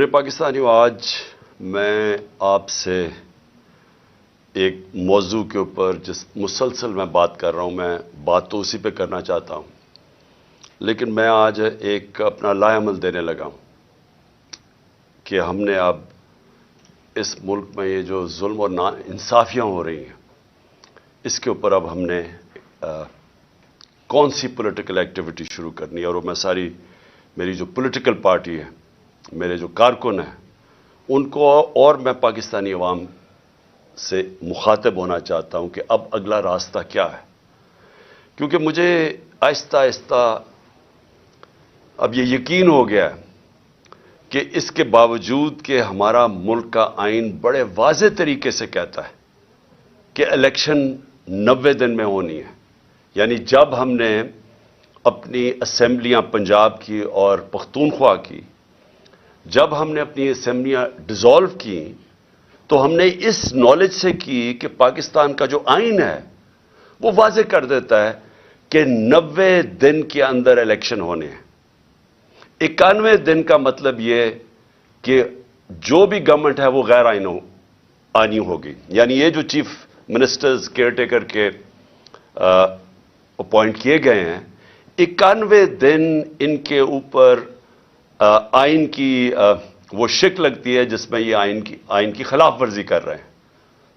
میرے پاکستانیوں، آج میں آپ سے ایک موضوع کے اوپر جس مسلسل میں بات کر رہا ہوں، میں بات تو اسی پہ کرنا چاہتا ہوں، لیکن میں آج ایک اپنا لائے عمل دینے لگا ہوں کہ ہم نے اب اس ملک میں یہ جو ظلم اور نا انصافیاں ہو رہی ہیں، اس کے اوپر اب ہم نے کون سی پولیٹیکل ایکٹیویٹی شروع کرنی ہے، اور وہ میں ساری میری جو پولیٹیکل پارٹی ہے، میرے جو کارکن ہیں، ان کو اور میں پاکستانی عوام سے مخاطب ہونا چاہتا ہوں کہ اب اگلا راستہ کیا ہے، کیونکہ مجھے آہستہ آہستہ اب یہ یقین ہو گیا ہے کہ اس کے باوجود کہ ہمارا ملک کا آئین بڑے واضح طریقے سے کہتا ہے کہ الیکشن 90 دن میں ہونی ہے، یعنی جب ہم نے اپنی اسمبلیاں پنجاب کی اور پختونخوا کی، جب ہم نے اپنی اسمبلیاں ڈیزالو کی، تو ہم نے اس نالج سے کی کہ پاکستان کا جو آئین ہے وہ واضح کر دیتا ہے کہ 90 دن کے اندر الیکشن ہونے ہیں۔ 91 دن کا مطلب یہ کہ جو بھی گورنمنٹ ہے وہ غیر آئینی ہوگی، یعنی یہ جو چیف منسٹرز کیئر ٹیکر کے اپوائنٹ کیے گئے ہیں، 91 دن ان کے اوپر آئین کی وہ شک لگتی ہے جس میں یہ آئین کی خلاف ورزی کر رہے ہیں،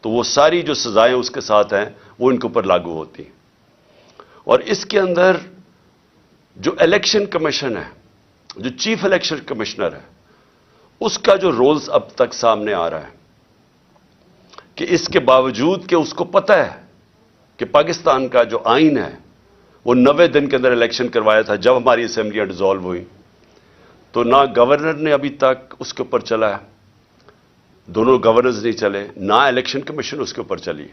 تو وہ ساری جو سزائیں اس کے ساتھ ہیں وہ ان کے اوپر لاگو ہوتی ہیں۔ اور اس کے اندر جو الیکشن کمیشن ہے، جو چیف الیکشن کمشنر ہے، اس کا جو رولز اب تک سامنے آ رہا ہے کہ اس کے باوجود کہ اس کو پتہ ہے کہ پاکستان کا جو آئین ہے وہ 90 دن کے اندر الیکشن کروایا تھا جب ہماری اسمبلیاں ڈیزالو ہوئی، تو نہ گورنر نے ابھی تک اس کے اوپر چلا ہے، دونوں گورنرز نہیں چلے، نہ الیکشن کمیشن اس کے اوپر چلی۔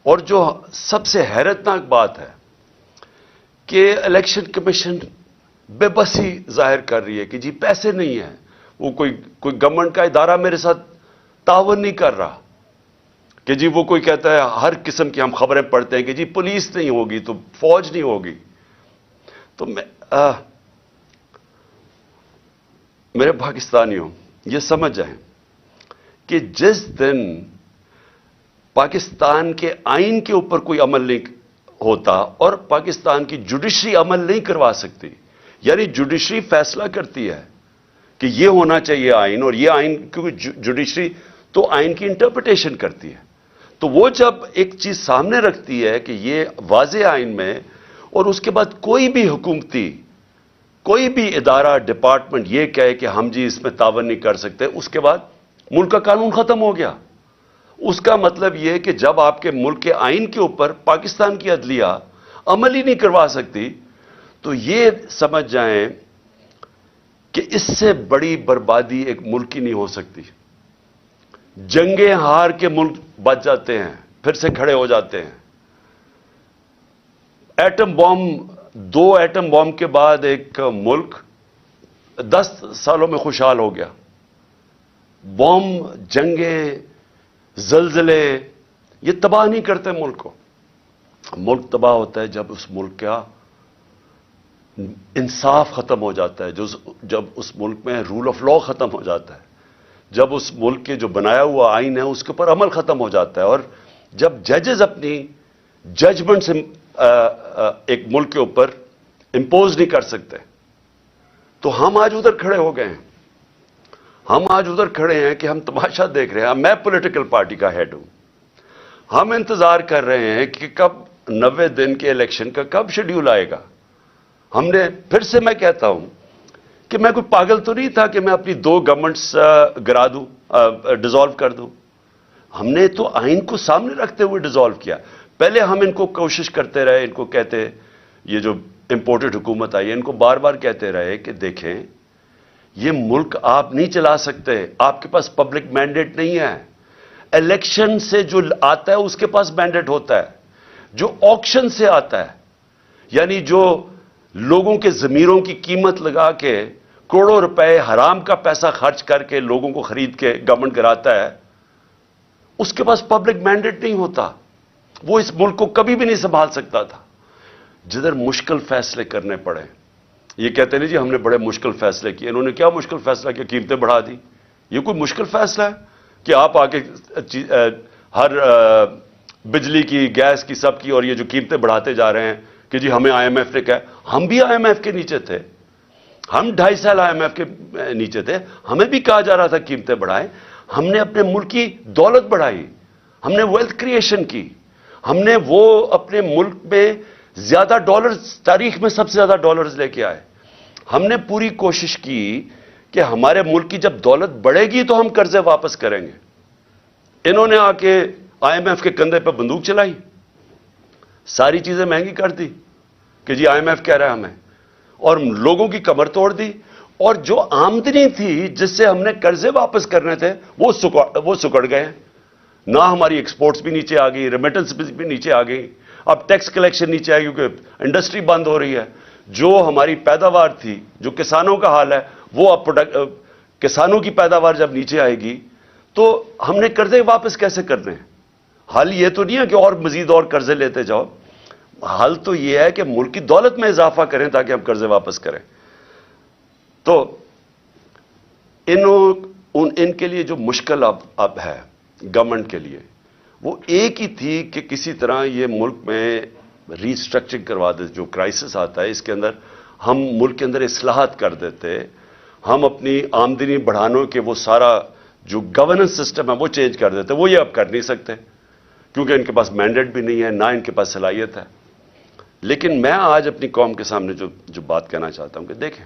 اور جو سب سے حیرتناک بات ہے کہ الیکشن کمیشن بے بسی ظاہر کر رہی ہے کہ جی پیسے نہیں ہیں، وہ کوئی گورنمنٹ کا ادارہ میرے ساتھ تعاون نہیں کر رہا، کہ جی وہ کوئی کہتا ہے، ہر قسم کی ہم خبریں پڑھتے ہیں کہ جی پولیس نہیں ہوگی تو فوج نہیں ہوگی۔ تو میرے پاکستانیوں، یہ سمجھ جائیں کہ جس دن پاکستان کے آئین کے اوپر کوئی عمل نہیں ہوتا اور پاکستان کی جوڈیشری عمل نہیں کروا سکتی، یعنی جوڈیشری فیصلہ کرتی ہے کہ یہ ہونا چاہیے آئین، اور یہ آئین، کیونکہ جوڈیشری تو آئین کی انٹرپریٹیشن کرتی ہے، تو وہ جب ایک چیز سامنے رکھتی ہے کہ یہ واضح آئین میں، اور اس کے بعد کوئی بھی حکومتی، کوئی بھی ادارہ، ڈپارٹمنٹ یہ کہے کہ ہم جی اس میں تعاون نہیں کر سکتے، اس کے بعد ملک کا قانون ختم ہو گیا۔ اس کا مطلب یہ کہ جب آپ کے ملک کے آئین کے اوپر پاکستان کی عدلیہ عمل ہی نہیں کروا سکتی، تو یہ سمجھ جائیں کہ اس سے بڑی بربادی ایک ملک کی نہیں ہو سکتی۔ جنگیں ہار کے ملک بچ جاتے ہیں، پھر سے کھڑے ہو جاتے ہیں۔ ایٹم بام، 2 ایٹم بام کے بعد ایک ملک 10 سالوں میں خوشحال ہو گیا۔ بم، جنگیں، زلزلے یہ تباہ نہیں کرتے ملک کو۔ ملک تباہ ہوتا ہے جب اس ملک کا انصاف ختم ہو جاتا ہے، جب اس ملک میں رول آف لا ختم ہو جاتا ہے، جب اس ملک کے جو بنایا ہوا آئین ہے اس کے اوپر عمل ختم ہو جاتا ہے، اور جب ججز اپنی ججمنٹ سے ایک ملک کے اوپر امپوز نہیں کر سکتے۔ تو ہم آج ادھر کھڑے ہو گئے ہیں، ہم آج ادھر کھڑے ہیں کہ ہم تماشا دیکھ رہے ہیں۔ میں پولیٹیکل پارٹی کا ہیڈ ہوں، ہم انتظار کر رہے ہیں کہ کب 90 دن کے الیکشن کا کب شیڈیول آئے گا۔ ہم نے پھر سے میں کہتا ہوں کہ میں کوئی پاگل تو نہیں تھا کہ میں اپنی 2 گورنمنٹس گرا دوں، ڈیزالو کر دوں۔ ہم نے تو آئین کو سامنے رکھتے ہوئے ڈیزالو کیا۔ پہلے ہم ان کو کوشش کرتے رہے، ان کو کہتے، یہ جو امپورٹڈ حکومت آئی ہے ان کو بار بار کہتے رہے کہ دیکھیں یہ ملک آپ نہیں چلا سکتے، آپ کے پاس پبلک مینڈیٹ نہیں ہے۔ الیکشن سے جو آتا ہے اس کے پاس مینڈیٹ ہوتا ہے، جو آکشن سے آتا ہے، یعنی جو لوگوں کے ضمیروں کی قیمت لگا کے کروڑوں روپے حرام کا پیسہ خرچ کر کے لوگوں کو خرید کے گورنمنٹ کراتا ہے، اس کے پاس پبلک مینڈیٹ نہیں ہوتا، وہ اس ملک کو کبھی بھی نہیں سنبھال سکتا تھا۔ جدھر مشکل فیصلے کرنے پڑے، یہ کہتے ہیں جی ہم نے بڑے مشکل فیصلے کیے. انہوں نے کیا مشکل فیصلہ کیا؟ قیمتیں بڑھا دی. یہ کوئی مشکل فیصلہ ہے کہ آپ آ کے ہر بجلی کی، گیس کی، سب کی، اور یہ جو قیمتیں بڑھاتے جا رہے ہیں کہ جی ہمیں آئی ایم ایف نے کہا. ہم بھی آئی ایم ایف کے نیچے تھے، ہم 2.5 سال آئی ایم ایف کے نیچے تھے، ہمیں بھی کہا جا رہا تھا قیمتیں بڑھائیں. ہم نے اپنے ملک کی دولت بڑھائی، ہم نے ویلتھ کریشن کی، ہم نے وہ اپنے ملک میں زیادہ ڈالرز، تاریخ میں سب سے زیادہ ڈالرز لے کے آئے. ہم نے پوری کوشش کی کہ ہمارے ملک کی جب دولت بڑھے گی تو ہم قرضے واپس کریں گے. انہوں نے آ کے آئی ایم ایف کے کندھے پہ بندوق چلائی، ساری چیزیں مہنگی کر دی کہ جی آئی ایم ایف کہہ رہا ہے ہمیں، اور لوگوں کی کمر توڑ دی. اور جو آمدنی تھی جس سے ہم نے قرضے واپس کرنے تھے وہ سکڑ گئے. نہ ہماری ایکسپورٹس بھی نیچے آ گئی، ریمیٹنس بھی نیچے آ گئی، اب ٹیکس کلیکشن نیچے آئی کیونکہ انڈسٹری بند ہو رہی ہے. جو ہماری پیداوار تھی، جو کسانوں کا حال ہے، وہ اب کسانوں کی پیداوار جب نیچے آئے گی تو ہم نے قرضے واپس کیسے کرنے ہیں؟ حل یہ تو نہیں ہے کہ اور مزید اور قرضے لیتے جاؤ. حل تو یہ ہے کہ ملک کی دولت میں اضافہ کریں تاکہ ہم قرضے واپس کریں. تو ان کے لیے جو مشکل اب ہے گورنمنٹ کے لیے، وہ ایک ہی تھی کہ کسی طرح یہ ملک میں ری اسٹرکچرنگ کروا دیتے. جو کرائسس آتا ہے اس کے اندر ہم ملک کے اندر اصلاحات کر دیتے، ہم اپنی آمدنی بڑھانے کے وہ سارا جو گورننس سسٹم ہے وہ چینج کر دیتے. وہ یہ اب کر نہیں سکتے کیونکہ ان کے پاس مینڈیٹ بھی نہیں ہے، نہ ان کے پاس صلاحیت ہے. لیکن میں آج اپنی قوم کے سامنے جو بات کہنا چاہتا ہوں کہ دیکھیں،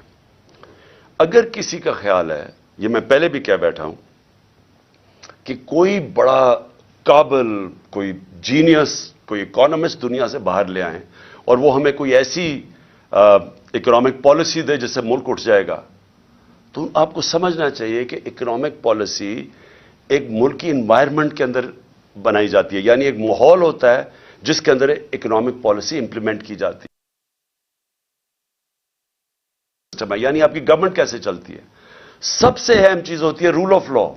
اگر کسی کا خیال ہے، یہ میں پہلے بھی کہہ بیٹھا ہوں، کہ کوئی بڑا قابل، کوئی جینیس، کوئی اکانومسٹ دنیا سے باہر لے آئیں اور وہ ہمیں کوئی ایسی اکنامک پالیسی دے جس سے ملک اٹھ جائے گا، تو آپ کو سمجھنا چاہیے کہ اکنامک پالیسی ایک ملکی انوائرمنٹ کے اندر بنائی جاتی ہے. یعنی ایک ماحول ہوتا ہے جس کے اندر اکنامک پالیسی امپلیمنٹ کی جاتی ہے. یعنی آپ کی گورنمنٹ کیسے چلتی ہے. سب سے اہم چیز ہوتی ہے رول آف لا.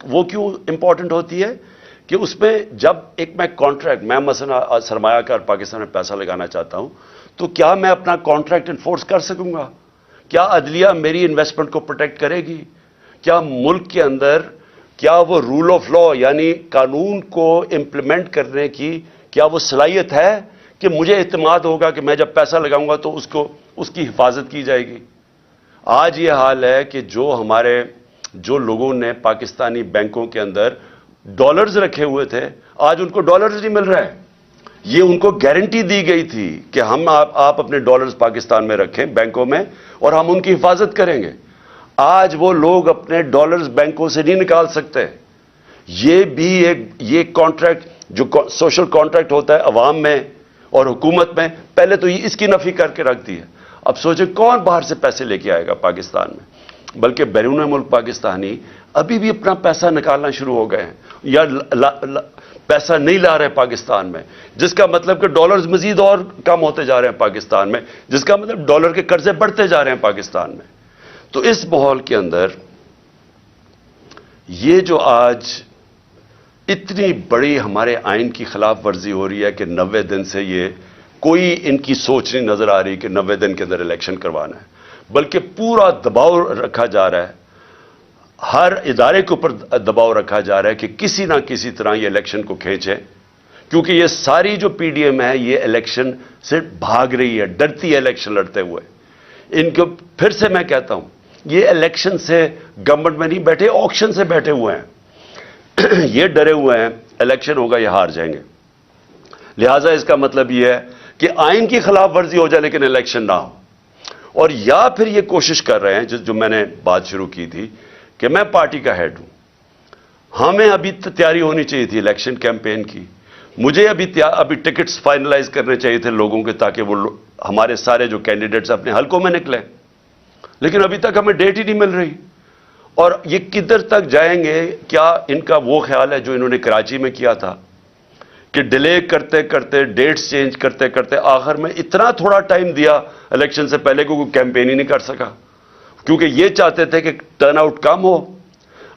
وہ کیوں امپورٹنٹ ہوتی ہے کہ اس میں جب میں کانٹریکٹ، میں مثلا سرمایہ کار پاکستان میں پیسہ لگانا چاہتا ہوں تو کیا میں اپنا کانٹریکٹ انفورس کر سکوں گا؟ کیا عدلیہ میری انویسٹمنٹ کو پروٹیکٹ کرے گی؟ کیا ملک کے اندر کیا وہ رول آف لا یعنی قانون کو امپلیمنٹ کرنے کی کیا وہ صلاحیت ہے کہ مجھے اعتماد ہوگا کہ میں جب پیسہ لگاؤں گا تو اس کی حفاظت کی جائے گی؟ آج یہ حال ہے کہ جو لوگوں نے پاکستانی بینکوں کے اندر ڈالرز رکھے ہوئے تھے، آج ان کو ڈالرز نہیں مل رہے. یہ ان کو گارنٹی دی گئی تھی کہ آپ اپنے ڈالرز پاکستان میں رکھیں بینکوں میں اور ہم ان کی حفاظت کریں گے. آج وہ لوگ اپنے ڈالرز بینکوں سے نہیں نکال سکتے. یہ بھی یہ کانٹریکٹ جو سوشل کانٹریکٹ ہوتا ہے عوام میں اور حکومت میں، پہلے تو یہ اس کی نفی کر کے رکھ دی ہے. اب سوچیں کون باہر سے پیسے لے کے آئے گا پاکستان میں؟ بلکہ بیرون ملک پاکستانی ابھی بھی اپنا پیسہ نکالنا شروع ہو گئے ہیں یا پیسہ نہیں لا رہے پاکستان میں، جس کا مطلب کہ ڈالرز مزید اور کم ہوتے جا رہے ہیں پاکستان میں، جس کا مطلب ڈالر کے قرضے بڑھتے جا رہے ہیں پاکستان میں. تو اس ماحول کے اندر یہ جو آج اتنی بڑی ہمارے آئین کی خلاف ورزی ہو رہی ہے کہ 90 دن سے یہ کوئی ان کی سوچ نہیں نظر آ رہی کہ 90 دن کے اندر الیکشن کروانا ہے، بلکہ پورا دباؤ رکھا جا رہا ہے، ہر ادارے کے اوپر دباؤ رکھا جا رہا ہے کہ کسی نہ کسی طرح یہ الیکشن کو کھینچے. کیونکہ یہ ساری جو پی ڈی ایم ہے یہ الیکشن سے بھاگ رہی ہے، ڈرتی ہے الیکشن لڑتے ہوئے. ان کو پھر سے میں کہتا ہوں، یہ الیکشن سے گورنمنٹ میں نہیں بیٹھے، آکشن سے بیٹھے ہوئے ہیں. یہ ڈرے ہوئے ہیں الیکشن ہوگا یہ ہار جائیں گے. لہٰذا اس کا مطلب یہ ہے کہ آئین کی خلاف ورزی ہو جائے لیکن الیکشن نہ ہو. اور یا پھر یہ کوشش کر رہے ہیں جو میں نے بات شروع کی تھی کہ میں پارٹی کا ہیڈ ہوں، ہمیں ابھی تیاری ہونی چاہیے تھی الیکشن کیمپین کی، مجھے ابھی ٹکٹس فائنلائز کرنے چاہیے تھے لوگوں کے تاکہ وہ ہمارے سارے جو کینڈیڈیٹس اپنے حلقوں میں نکلیں، لیکن ابھی تک ہمیں ڈیٹ ہی نہیں مل رہی. اور یہ کدھر تک جائیں گے؟ کیا ان کا وہ خیال ہے جو انہوں نے کراچی میں کیا تھا کہ ڈیلے کرتے کرتے، ڈیٹس چینج کرتے کرتے آخر میں اتنا تھوڑا ٹائم دیا الیکشن سے پہلے کو کوئی کیمپین ہی نہیں کر سکا، کیونکہ یہ چاہتے تھے کہ ٹرن آؤٹ کم ہو.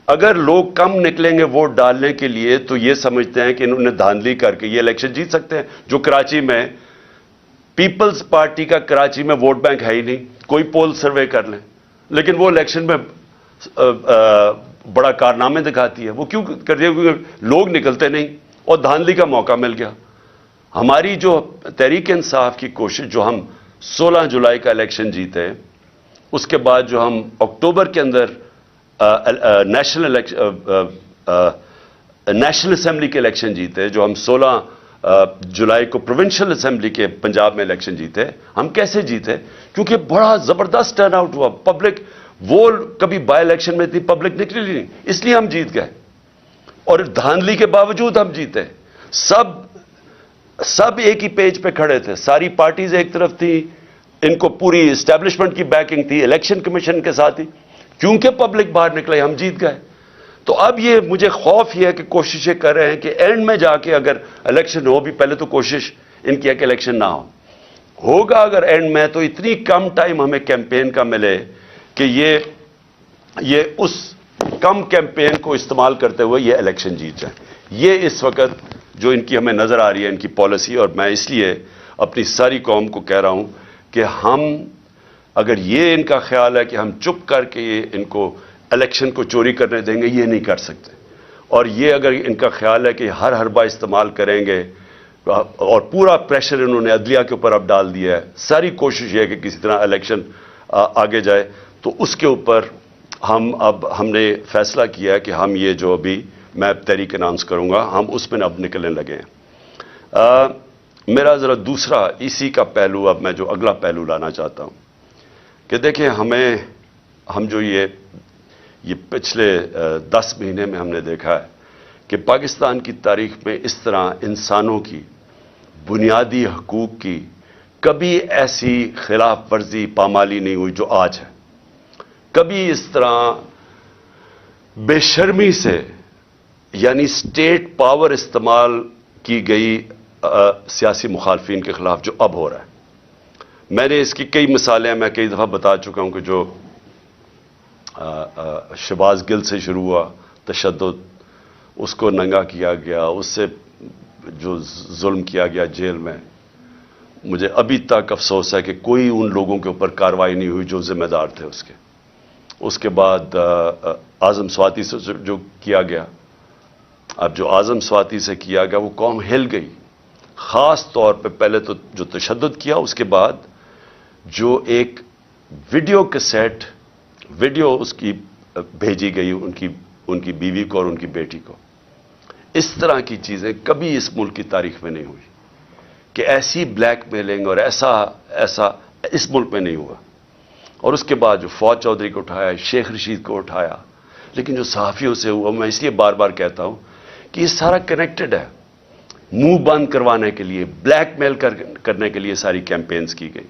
اگر لوگ کم نکلیں گے ووٹ ڈالنے کے لیے تو یہ سمجھتے ہیں کہ انہوں نے دھاندلی کر کے یہ الیکشن جیت سکتے ہیں. جو کراچی میں پیپلز پارٹی کا کراچی میں ووٹ بینک ہے ہی نہیں، کوئی پول سروے کر لیں، لیکن وہ الیکشن میں بڑا کارنامے دکھاتی ہے. وہ کیوں کرتی ہے؟ کیونکہ لوگ نکلتے نہیں اور دھاندلی کا موقع مل گیا. ہماری جو تحریک انصاف کی کوشش، جو ہم 16 جولائی کا الیکشن جیتے، اس کے بعد جو ہم اکتوبر کے اندر نیشنل اسمبلی کے الیکشن جیتے، جو ہم 16 جولائی کو پروونشل اسمبلی کے پنجاب میں الیکشن جیتے، ہم کیسے جیتے؟ کیونکہ بڑا زبردست ٹرن آؤٹ ہوا. پبلک، وہ کبھی بائی الیکشن میں اتنی پبلک نکلی نہیں، اس لیے ہم جیت گئے. اور دھاندلی کے باوجود ہم جیتے. سب ایک ہی پیج پہ کھڑے تھے، ساری پارٹیز ایک طرف تھی، ان کو پوری اسٹیبلشمنٹ کی بیکنگ تھی، الیکشن کمیشن کے ساتھ ہی. کیونکہ پبلک باہر نکلے، ہم جیت گئے. تو اب یہ مجھے خوف یہ ہے کہ کوششیں کر رہے ہیں کہ اینڈ میں جا کے اگر الیکشن ہو، بھی پہلے تو کوشش ان کی ہے کہ الیکشن نہ ہوگا اگر اینڈ میں، تو اتنی کم ٹائم ہمیں کیمپین کا ملے کہ یہ اس کم کیمپین کو استعمال کرتے ہوئے یہ الیکشن جیت جائیں. یہ اس وقت جو ان کی ہمیں نظر آ رہی ہے، ان کی پالیسی. اور میں اس لیے اپنی ساری قوم کو کہہ رہا ہوں کہ ہم، اگر یہ ان کا خیال ہے کہ ہم چپ کر کے ان کو الیکشن کو چوری کرنے دیں گے، یہ نہیں کر سکتے. اور یہ اگر ان کا خیال ہے کہ ہر حربہ استعمال کریں گے، اور پورا پریشر انہوں نے عدلیہ کے اوپر اب ڈال دیا ہے، ساری کوشش یہ ہے کہ کسی طرح الیکشن آگے جائے، تو اس کے اوپر ہم نے فیصلہ کیا ہے کہ ہم یہ جو ابھی میں تحریک اناؤنس کروں گا، ہم اس میں اب نکلنے لگے ہیں. میرا ذرا دوسرا اسی کا پہلو، اب میں جو اگلا پہلو لانا چاہتا ہوں کہ دیکھیں، ہم جو یہ پچھلے 10 مہینے میں ہم نے دیکھا ہے کہ پاکستان کی تاریخ میں اس طرح انسانوں کی بنیادی حقوق کی کبھی ایسی خلاف ورزی پامالی نہیں ہوئی جو آج ہے. کبھی اس طرح بے شرمی سے، یعنی اسٹیٹ پاور استعمال کی گئی سیاسی مخالفین کے خلاف جو اب ہو رہا ہے. میں نے اس کی کئی مثالیں میں کئی دفعہ بتا چکا ہوں کہ جو شہباز گل سے شروع ہوا تشدد، اس کو ننگا کیا گیا، اس سے جو ظلم کیا گیا جیل میں، مجھے ابھی تک افسوس ہے کہ کوئی ان لوگوں کے اوپر کارروائی نہیں ہوئی جو ذمہ دار تھے اس کے. اس کے بعد اعظم سواتی سے جو کیا گیا، اب جو اعظم سواتی سے کیا گیا، وہ قوم ہل گئی. خاص طور پہ پہلے تو جو تشدد کیا، اس کے بعد جو ایک ویڈیو اس کی بھیجی گئی ان کی بیوی کو اور ان کی بیٹی کو. اس طرح کی چیزیں کبھی اس ملک کی تاریخ میں نہیں ہوئی کہ ایسی بلیک میلنگ اور ایسا اس ملک میں نہیں ہوا. اور اس کے بعد جو فواد چودھری کو اٹھایا، شیخ رشید کو اٹھایا، لیکن جو صحافیوں سے ہوا، میں اس لیے بار بار کہتا ہوں کہ یہ سارا کنیکٹڈ ہے. منہ بند کروانے کے لیے، بلیک میل کرنے کے لیے ساری کیمپینز کی گئی.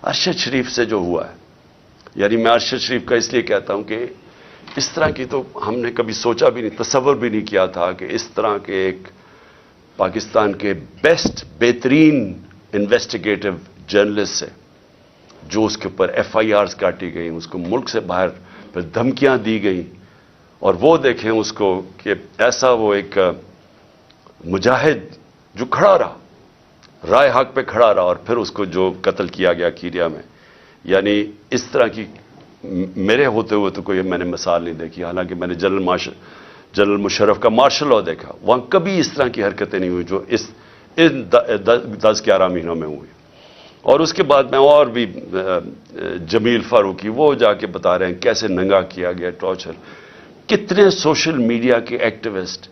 ارشد شریف سے جو ہوا ہے، یعنی میں ارشد شریف کا اس لیے کہتا ہوں کہ اس طرح کی تو ہم نے کبھی سوچا بھی نہیں، تصور بھی نہیں کیا تھا کہ اس طرح کے ایک پاکستان کے بہترین انویسٹیگیٹو جرنلسٹ سے، جو اس کے اوپر FIRs کاٹی گئیں، اس کو ملک سے باہر پھر دھمکیاں دی گئیں، اور وہ دیکھیں اس کو کہ ایسا وہ ایک مجاہد جو کھڑا رہا، رائے حق پہ کھڑا رہا، اور پھر اس کو جو قتل کیا گیا کیریا میں. یعنی اس طرح کی میرے ہوتے ہوئے تو کوئی میں نے مثال نہیں دیکھی. حالانکہ میں نے جنرل مشرف کا مارشل لاء دیکھا، وہاں کبھی اس طرح کی حرکتیں نہیں ہوئی جو ان 10-11 مہینوں میں ہوئی. اور اس کے بعد میں اور بھی جمیل فاروقی، وہ جا کے بتا رہے ہیں کیسے ننگا کیا گیا، ٹارچر. کتنے سوشل میڈیا کے ایکٹیوسٹ،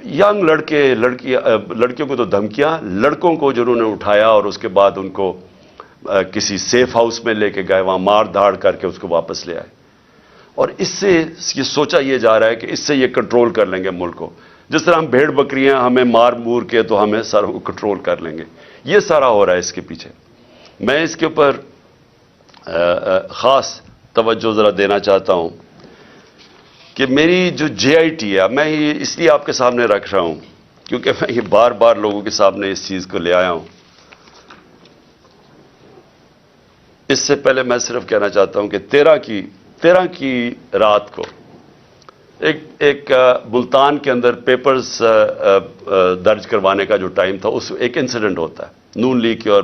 ینگ لڑکیوں کو تو دھمکیاں، لڑکوں کو جنہوں نے اٹھایا اور اس کے بعد ان کو کسی سیف ہاؤس میں لے کے گئے، وہاں مار دھاڑ کر کے اس کو واپس لے آئے. اور اس سے یہ سوچا یہ جا رہا ہے کہ اس سے یہ کنٹرول کر لیں گے ملک کو. جس طرح ہم بھیڑ بکریاں ہمیں مار مور کے تو ہمیں ساروں کو کنٹرول کر لیں گے. یہ سارا ہو رہا ہے اس کے پیچھے. میں اس کے اوپر خاص توجہ ذرا دینا چاہتا ہوں کہ میری جو JIT ہے، میں یہ اس لیے آپ کے سامنے رکھ رہا ہوں کیونکہ میں یہ بار بار لوگوں کے سامنے اس چیز کو لے آیا ہوں. اس سے پہلے میں صرف کہنا چاہتا ہوں کہ 13 کی رات کو ایک ملتان کے اندر پیپرز درج کروانے کا جو ٹائم تھا، اس ایک انسیڈنٹ ہوتا ہے نون لیگ کی اور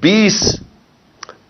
20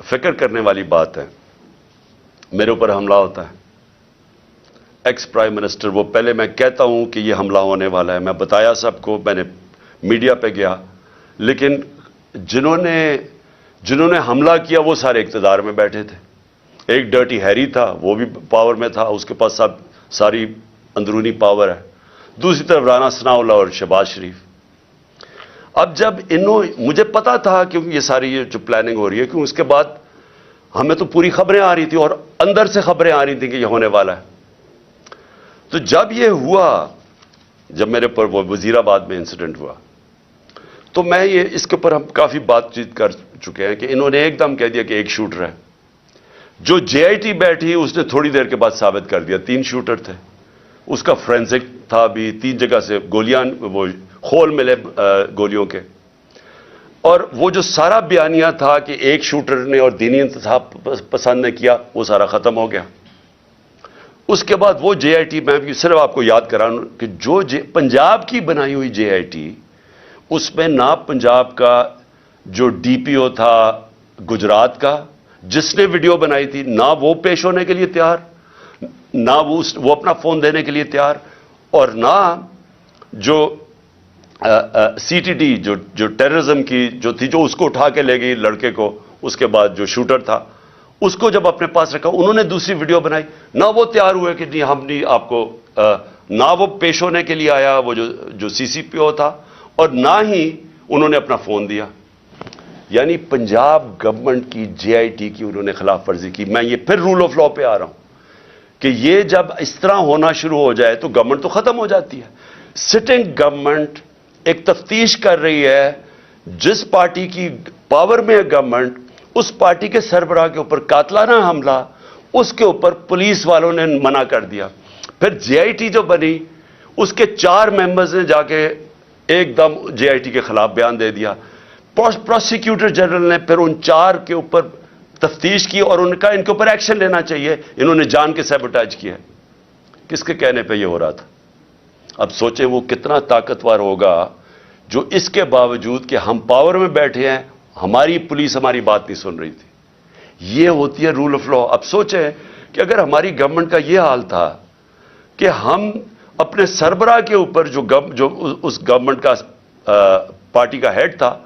فکر کرنے والی بات ہے. میرے اوپر حملہ ہوتا ہے, ایکس پرائم منسٹر, وہ پہلے میں کہتا ہوں کہ یہ حملہ ہونے والا ہے, میں بتایا سب کو, میں نے میڈیا پہ گیا, لیکن جنہوں نے حملہ کیا وہ سارے اقتدار میں بیٹھے تھے. ایک ڈرٹی ہیری تھا, وہ بھی پاور میں تھا, اس کے پاس ساری اندرونی پاور ہے. دوسری طرف رانا ثناء اللہ اور شہباز شریف. اب جب مجھے پتا تھا کہ یہ ساری جو پلاننگ ہو رہی ہے, کیوں اس کے بعد ہمیں تو پوری خبریں آ رہی تھی اور اندر سے خبریں آ رہی تھیں کہ یہ ہونے والا ہے. تو جب یہ ہوا, جب میرے پر وہ وزیر آباد میں انسیڈنٹ ہوا, تو میں اس کے اوپر ہم کافی بات چیت کر چکے ہیں کہ انہوں نے ایک دم کہہ دیا کہ ایک شوٹر ہے. جو جے آئی ٹی بیٹھی اس نے تھوڑی دیر کے بعد ثابت کر دیا 3 شوٹر تھے. اس کا فرینزک تھا بھی, 3 جگہ سے گولیاں, وہ خول ملے گولیوں کے. اور وہ جو سارا بیانیہ تھا کہ ایک شوٹر نے اور دینی انتصاب پسند نے کیا, وہ سارا ختم ہو گیا. اس کے بعد وہ جے آئی ٹی, میں بھی صرف آپ کو یاد کراؤں کہ جو پنجاب کی بنائی ہوئی جے آئی ٹی, اس میں نہ پنجاب کا جو ڈی پی او تھا گجرات کا جس نے ویڈیو بنائی تھی, نہ وہ پیش ہونے کے لیے تیار, نہ وہ اپنا فون دینے کے لیے تیار, اور نہ جو سی ٹی ڈی جو ٹیررزم کی جو تھی, جو اس کو اٹھا کے لے گئی لڑکے کو, اس کے بعد جو شوٹر تھا اس کو جب اپنے پاس رکھا, انہوں نے دوسری ویڈیو بنائی, نہ وہ تیار ہوئے کہ نہیں ہم نہیں آپ کو, نہ وہ پیش ہونے کے لیے آیا وہ جو سی سی پی او تھا, اور نہ ہی انہوں نے اپنا فون دیا. یعنی پنجاب گورنمنٹ کی جے آئی ٹی کی انہوں نے خلاف ورزی کی. میں یہ پھر رول آف لا پہ آ رہا ہوں کہ یہ جب اس طرح ہونا شروع ہو جائے تو گورنمنٹ تو ختم ہو جاتی ہے. سٹنگ گورنمنٹ ایک تفتیش کر رہی ہے, جس پارٹی کی پاور میں ہے گورنمنٹ, اس پارٹی کے سربراہ کے اوپر قاتلانہ حملہ, اس کے اوپر پولیس والوں نے منع کر دیا. پھر جے آئی ٹی جو بنی, اس کے 4 ممبرز نے جا کے ایک دم جے آئی ٹی کے خلاف بیان دے دیا. پروسیکیوٹر جنرل نے پھر ان 4 کے اوپر تفتیش کی اور ان کے اوپر ایکشن لینا چاہیے, انہوں نے جان کے سیبوٹاج کیا. کس کے کہنے پہ یہ ہو رہا تھا؟ اب سوچیں وہ کتنا طاقتور ہوگا جو اس کے باوجود کہ ہم پاور میں بیٹھے ہیں, ہماری پولیس ہماری بات نہیں سن رہی تھی. یہ ہوتی ہے رول آف لا. اب سوچیں کہ اگر ہماری گورنمنٹ کا یہ حال تھا کہ ہم اپنے سربراہ کے اوپر جو اس گورنمنٹ کا پارٹی کا ہیڈ تھا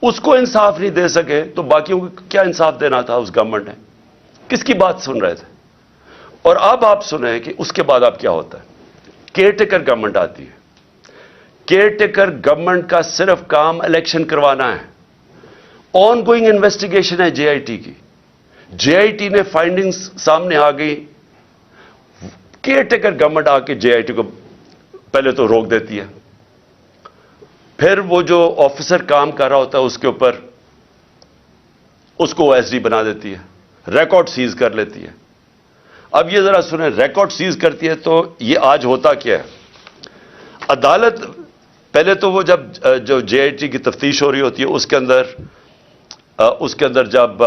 اس کو انصاف نہیں دے سکے, تو باقیوں کو کیا انصاف دینا تھا اس گورنمنٹ نے؟ کس کی بات سن رہے تھے؟ اور اب آپ سنیں کہ اس کے بعد اب کیا ہوتا ہے. کیئر ٹیکر گورنمنٹ آتی ہے. کیئر ٹیکر گورنمنٹ کا صرف کام الیکشن کروانا ہے. آن گوئنگ انویسٹیگیشن ہے جے آئی ٹی کی. جے آئی ٹی نے فائنڈنگز سامنے آ گئی, کیئر ٹیکر گورنمنٹ آ کے جے آئی ٹی کو پہلے تو روک دیتی ہے, پھر وہ جو آفیسر کام کر رہا ہوتا ہے اس کے اوپر اس کو او ایس ڈی بنا دیتی ہے, ریکارڈ سیز کر لیتی ہے. اب یہ ذرا سنیں, ریکارڈ سیز کرتی ہے تو یہ آج ہوتا کیا ہے؟ عدالت پہلے تو وہ جو جے آئی ٹی کی تفتیش ہو رہی ہوتی ہے اس کے اندر جب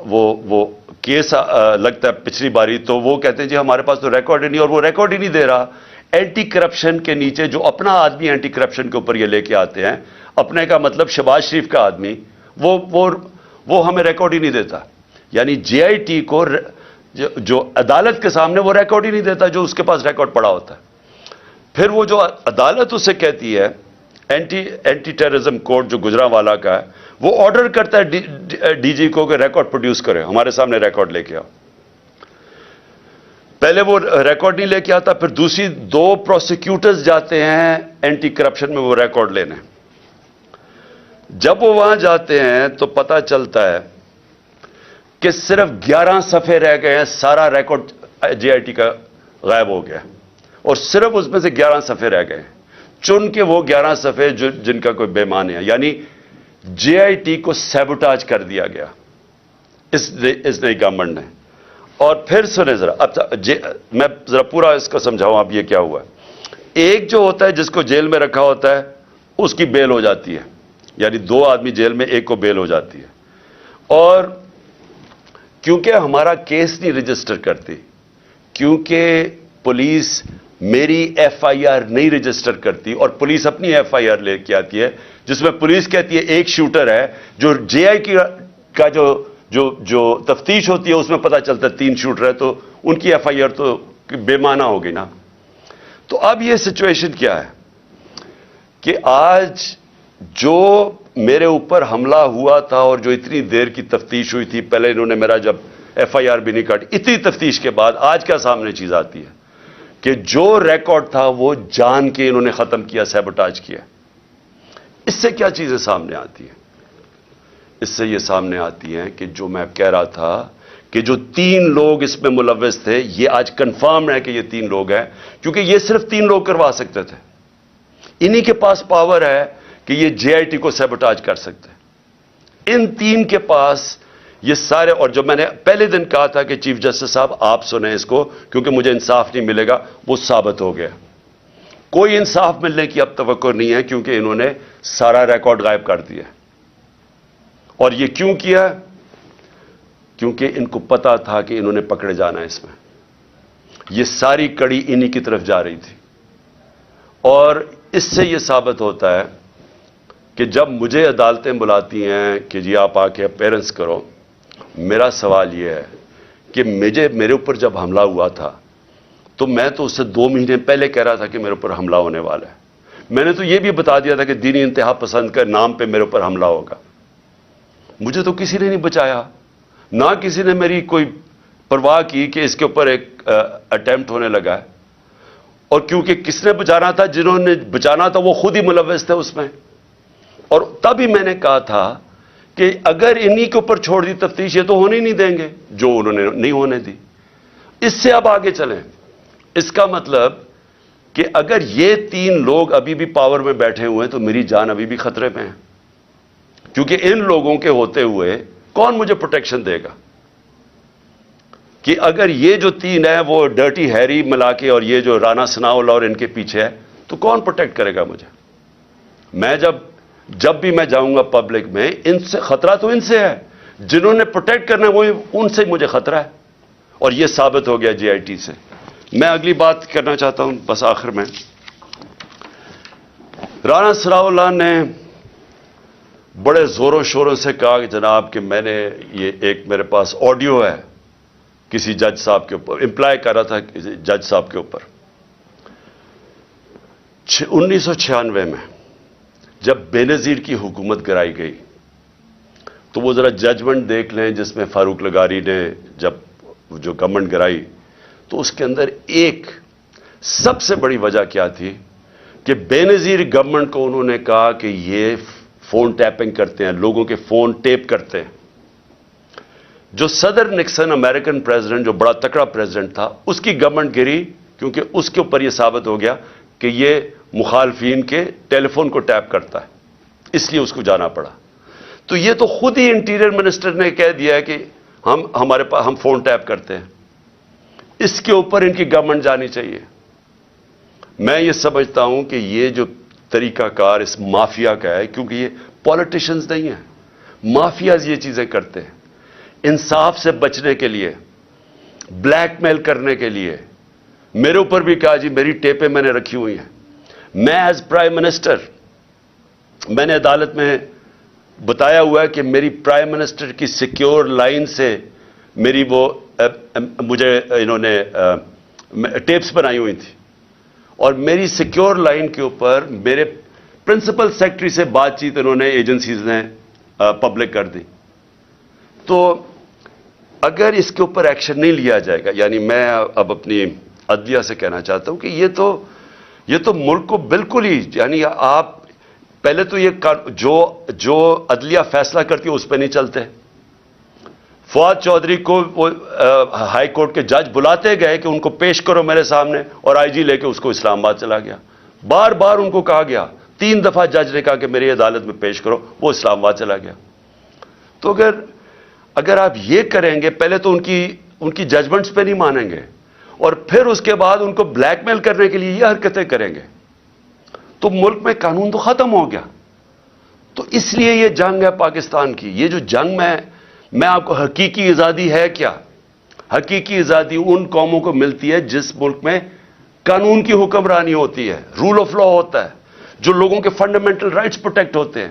وہ کیس لگتا ہے پچھلی باری, تو وہ کہتے ہیں جی ہمارے پاس تو ریکارڈ ہی نہیں, اور وہ ریکارڈ ہی نہیں دے رہا. اینٹی کرپشن کے نیچے جو اپنا آدمی اینٹی کرپشن کے اوپر یہ لے کے آتے ہیں, اپنے کا مطلب شہباز شریف کا آدمی, وہ ہمیں ریکارڈ ہی نہیں دیتا. یعنی جے آئی ٹی کو جو عدالت کے سامنے وہ ریکارڈ ہی نہیں دیتا جو اس کے پاس ریکارڈ پڑا ہوتا ہے. پھر وہ جو عدالت اسے کہتی ہے اینٹی ٹیررزم کورٹ جو گجرانوالہ کا ہے, وہ آرڈر کرتا ہے ڈی جی کو کہ ریکارڈ پروڈیوس کرے, ہمارے سامنے ریکارڈ لے کے آؤ. پہلے وہ ریکارڈ نہیں لے کے آتا, پھر دوسری 2 پروسیکیوٹرز جاتے ہیں اینٹی کرپشن میں وہ ریکارڈ لینے. جب وہ وہاں جاتے ہیں تو پتہ چلتا ہے کہ صرف 11 صفحے رہ گئے ہیں, سارا ریکارڈ جے آئی ٹی کا غائب ہو گیا, اور صرف اس میں سے 11 صفحے رہ گئے ہیں. چن کے وہ 11 صفحے جن کا کوئی بے معنی ہے. یعنی جے آئی ٹی کو سیبوٹاج کر دیا گیا اس نئی گورنمنٹ نے. اور پھر سنیں ذرا, اب میں ذرا پورا اس کا سمجھاؤں اب یہ کیا ہوا ہے. ایک جو ہوتا ہے جس کو جیل میں رکھا ہوتا ہے اس کی بیل ہو جاتی ہے, یعنی 2 آدمی جیل میں, ایک کو بیل ہو جاتی ہے. اور کیونکہ ہمارا کیس نہیں رجسٹر کرتی, کیونکہ پولیس میری ایف آئی آر نہیں رجسٹر کرتی, اور پولیس اپنی ایف آئی آر لے کے آتی ہے جس میں پولیس کہتی ہے ایک شوٹر ہے, جو جے آئی کا جو تفتیش ہوتی ہے اس میں پتہ چلتا ہے 3 شوٹر ہے تو ان کی ایف آئی آر تو بے معنی ہوگی نا. تو اب یہ سچویشن کیا ہے کہ آج جو میرے اوپر حملہ ہوا تھا اور جو اتنی دیر کی تفتیش ہوئی تھی، پہلے انہوں نے میرا جب ایف آئی آر بھی نہیں کاٹی، اتنی تفتیش کے بعد آج کیا سامنے چیز آتی ہے کہ جو ریکارڈ تھا وہ جان کے انہوں نے ختم کیا، سیبوٹاج کیا. اس سے کیا چیزیں سامنے آتی ہیں؟ اس سے یہ سامنے آتی ہیں کہ جو میں کہہ رہا تھا کہ جو 3 لوگ اس میں ملوث تھے، یہ آج کنفرم ہے کہ یہ 3 لوگ ہیں، کیونکہ یہ صرف 3 لوگ کروا سکتے تھے. انہی کے پاس پاور ہے کہ یہ جے آئی ٹی کو سیبوٹاج کر سکتے ہیں. ان 3 کے پاس یہ سارے، اور جو میں نے پہلے دن کہا تھا کہ چیف جسٹس صاحب آپ سنیں اس کو کیونکہ مجھے انصاف نہیں ملے گا، وہ ثابت ہو گیا. کوئی انصاف ملنے کی اب توقع نہیں ہے کیونکہ انہوں نے سارا ریکارڈ غائب کر دیا. اور یہ کیوں کیا؟ کیونکہ ان کو پتا تھا کہ انہوں نے پکڑے جانا ہے. اس میں یہ ساری کڑی انہی کی طرف جا رہی تھی. اور اس سے یہ ثابت ہوتا ہے کہ جب مجھے عدالتیں بلاتی ہیں کہ جی آپ آ کے اپیرنس کرو، میرا سوال یہ ہے کہ میرے اوپر جب حملہ ہوا تھا تو میں تو اس سے 2 مہینے پہلے کہہ رہا تھا کہ میرے اوپر حملہ ہونے والا ہے. میں نے تو یہ بھی بتا دیا تھا کہ دینی انتہا پسند کے نام پہ میرے اوپر حملہ ہوگا. مجھے تو کسی نے نہیں بچایا، نہ کسی نے میری کوئی پرواہ کی کہ اس کے اوپر ایک اٹیمپٹ ہونے لگا ہے. اور کیونکہ کس نے بچانا تھا؟ جنہوں نے بچانا تھا وہ خود ہی ملوث تھے اس میں. اور تب ہی میں نے کہا تھا کہ اگر انہی کے اوپر چھوڑ دی تفتیش، یہ تو ہونے نہیں دیں گے جو انہوں نے نہیں ہونے دی. اس سے اب آگے چلیں. اس کا مطلب کہ اگر یہ 3 لوگ ابھی بھی پاور میں بیٹھے ہوئے ہیں تو میری جان ابھی بھی خطرے میں ہے، کیونکہ ان لوگوں کے ہوتے ہوئے کون مجھے پروٹیکشن دے گا؟ کہ اگر یہ جو 3 ہیں وہ ڈرٹی ہیری ملا کے اور یہ جو رانا ثناءاللہ اور ان کے پیچھے ہے تو کون پروٹیکٹ کرے گا مجھے؟ میں جب بھی میں جاؤں گا پبلک میں، ان سے خطرہ تو ان سے ہے، جنہوں نے پروٹیکٹ کرنا ہے وہ ان سے مجھے خطرہ ہے. اور یہ ثابت ہو گیا جے آئی ٹی سے. میں اگلی بات کرنا چاہتا ہوں بس آخر میں. رانا ثناءاللہ نے بڑے زوروں شوروں سے کہا کہ جناب کہ میں نے یہ ایک میرے پاس آڈیو ہے کسی جج صاحب کے اوپر، امپلائی کر رہا تھا جج صاحب کے اوپر. 1996 میں جب بے نظیر کی حکومت گرائی گئی تو وہ ذرا ججمنٹ دیکھ لیں جس میں فاروق لغاری نے جب جو گورنمنٹ گرائی تو اس کے اندر ایک سب سے بڑی وجہ کیا تھی کہ بے نظیر گورنمنٹ کو انہوں نے کہا کہ یہ فون ٹیپنگ کرتے ہیں، لوگوں کے فون ٹیپ کرتے ہیں. جو صدر نکسن امریکن پریزیڈنٹ جو بڑا تکڑا پریزیڈنٹ تھا، اس کی گورنمنٹ گری کیونکہ اس کے اوپر یہ ثابت ہو گیا کہ یہ مخالفین کے ٹیلی فون کو ٹیپ کرتا ہے، اس لیے اس کو جانا پڑا. تو یہ تو خود ہی انٹیریئر منسٹر نے کہہ دیا ہے کہ ہمارے پاس ہم فون ٹیپ کرتے ہیں. اس کے اوپر ان کی گورنمنٹ جانی چاہیے. میں یہ سمجھتا ہوں کہ یہ جو طریقہ کار اس مافیا کا ہے، کیونکہ یہ پولیٹیشنز نہیں ہیں، مافیاز یہ چیزیں کرتے ہیں انصاف سے بچنے کے لیے، بلیک میل کرنے کے لیے. میرے اوپر بھی کہا جی میری ٹیپیں میں نے رکھی ہوئی ہیں. میں ایز پرائم منسٹر، میں نے عدالت میں بتایا ہوا ہے کہ میری پرائم منسٹر کی سیکیور لائن سے میری وہ مجھے انہوں نے ٹیپس بنائی ہوئی تھی اور میری سیکیور لائن کے اوپر میرے پرنسپل سیکرٹری سے بات چیت انہوں نے ایجنسیز نے پبلک کر دی. تو اگر اس کے اوپر ایکشن نہیں لیا جائے گا، یعنی میں اب اپنی عدلیہ سے کہنا چاہتا ہوں کہ یہ تو ملک کو بالکل ہی، یعنی آپ پہلے تو یہ جو عدلیہ فیصلہ کرتی ہے اس پہ نہیں چلتے. فواد چودھری کو وہ ہائی کورٹ کے جج بلاتے گئے کہ ان کو پیش کرو میرے سامنے، اور آئی جی لے کے اس کو اسلام آباد چلا گیا. بار بار ان کو کہا گیا، 3 دفعہ جج نے کہا کہ میری عدالت میں پیش کرو، وہ اسلام آباد چلا گیا. تو اگر آپ یہ کریں گے، پہلے تو ان کی ججمنٹس پہ نہیں مانیں گے اور پھر اس کے بعد ان کو بلیک میل کرنے کے لیے یہ حرکتیں کریں گے تو ملک میں قانون تو ختم ہو گیا. تو اس لیے یہ جنگ ہے پاکستان کی. یہ جو جنگ میں آپ کو حقیقی آزادی ہے کیا؟ حقیقی آزادی ان قوموں کو ملتی ہے جس ملک میں قانون کی حکمرانی ہوتی ہے، رول آف لا ہوتا ہے، جو لوگوں کے فنڈامنٹل رائٹس پروٹیکٹ ہوتے ہیں،